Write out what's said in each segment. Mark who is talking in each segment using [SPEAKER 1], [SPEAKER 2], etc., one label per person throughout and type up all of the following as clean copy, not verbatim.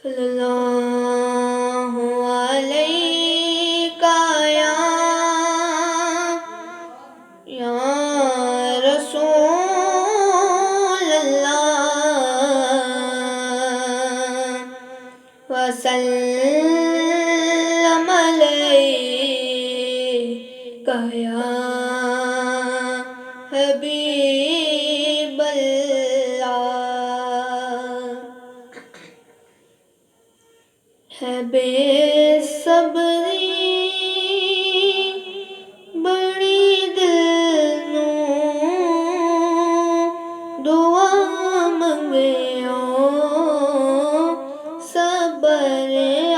[SPEAKER 1] सल्लल्लाहु अलैका या रसूल अल्लाह वसल्लम अलैका या हबीब अल्लाह। है बेसब्री बड़ी दिल नूं दुआ मंगियो सबर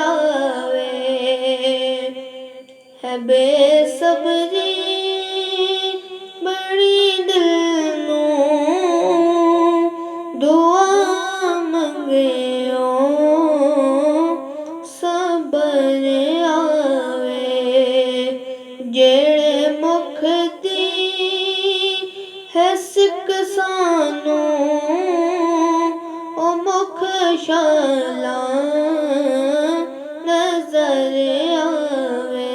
[SPEAKER 1] आवे। है बेसब्री बड़ी दिल नूं दुआ मंगियो सबर आवे। जेड़े मुख दी है सिक सानू ओ मुख शाला नजर आवे।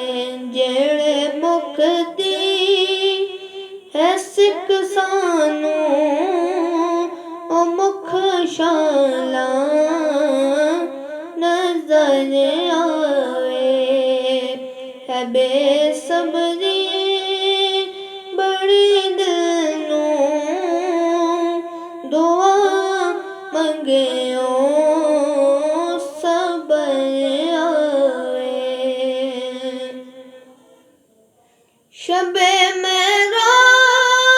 [SPEAKER 1] जेड़े मुख दी है सिक सानू ओ मुख शाला नजर आवे। है बेसब्री बड़ी दिल नूं दुआ मंगियो सबर आवे। शबे मेराज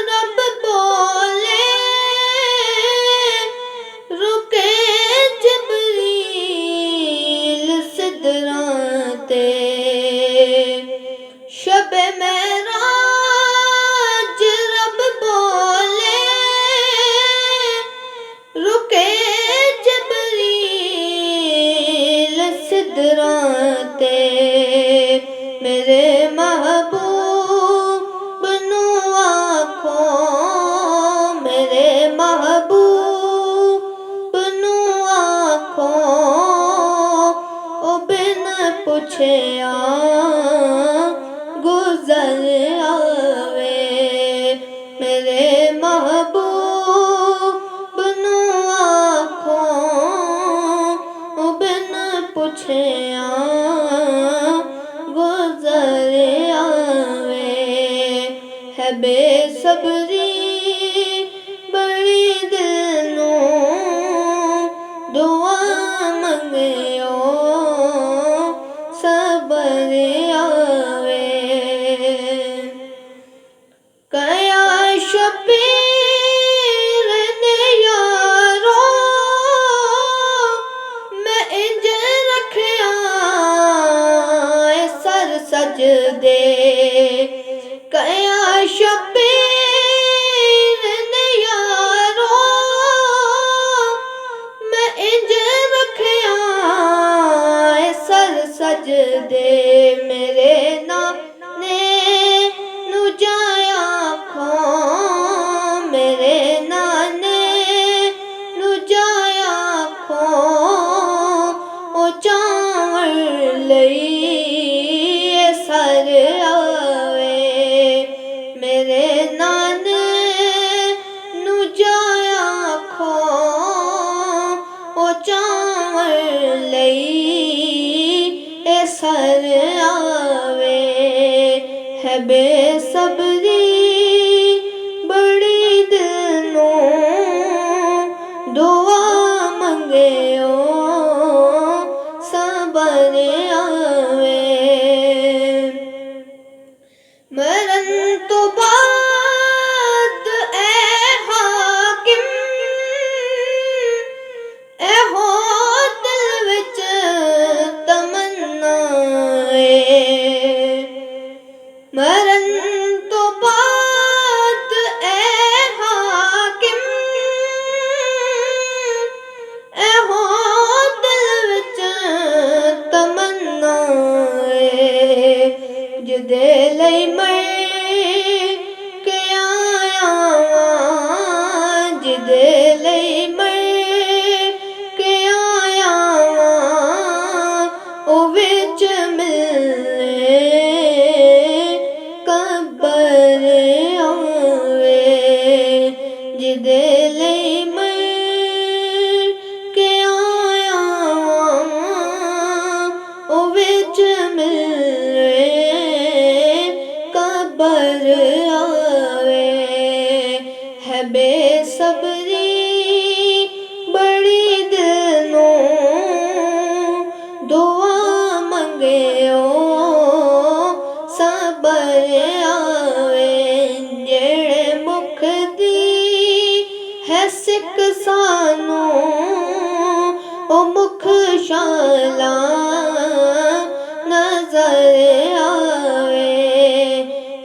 [SPEAKER 1] रब बोले रुके जिब्रील सिदरां ते। शबे मेराज रब बोले रुके जिब्रील सिदरां ते। मेरे महबूब नू आखो मेरे महबूब नू आखो ओ बिन पुछया गुजर आवे। मेरे महबूब नू आखो ओ बिन पुछया गुजर आवे। है बेसब्री बड़ी दिल नूं दुआ मंगियो सबर आवे। कया शबीर ने यारो मैं इंज रखया सर सजदे। कया शबीर ने यारो मैं इंज रखया सर सजदे। मेरे नाने नू जाया खो मेरे नाने नू जाया खो ओ चावल लई सर आवे। मेरे नाने नू जाया खो ओ चावल लई सर आवे। है बेसब्री बड़ी दिल नूं दुआ मंगियो सबर आवे। मरन तो बाद ए हाकिम ए हो दिल विच तमन्ना मरन तो ओ मुख शाला नजर आवे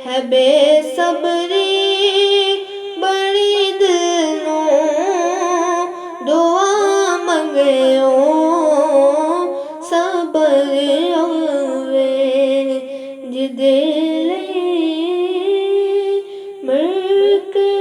[SPEAKER 1] है बेसब्री बड़ी दिल नूं दुआ मंगियो सबर आवे जिदे लई मर के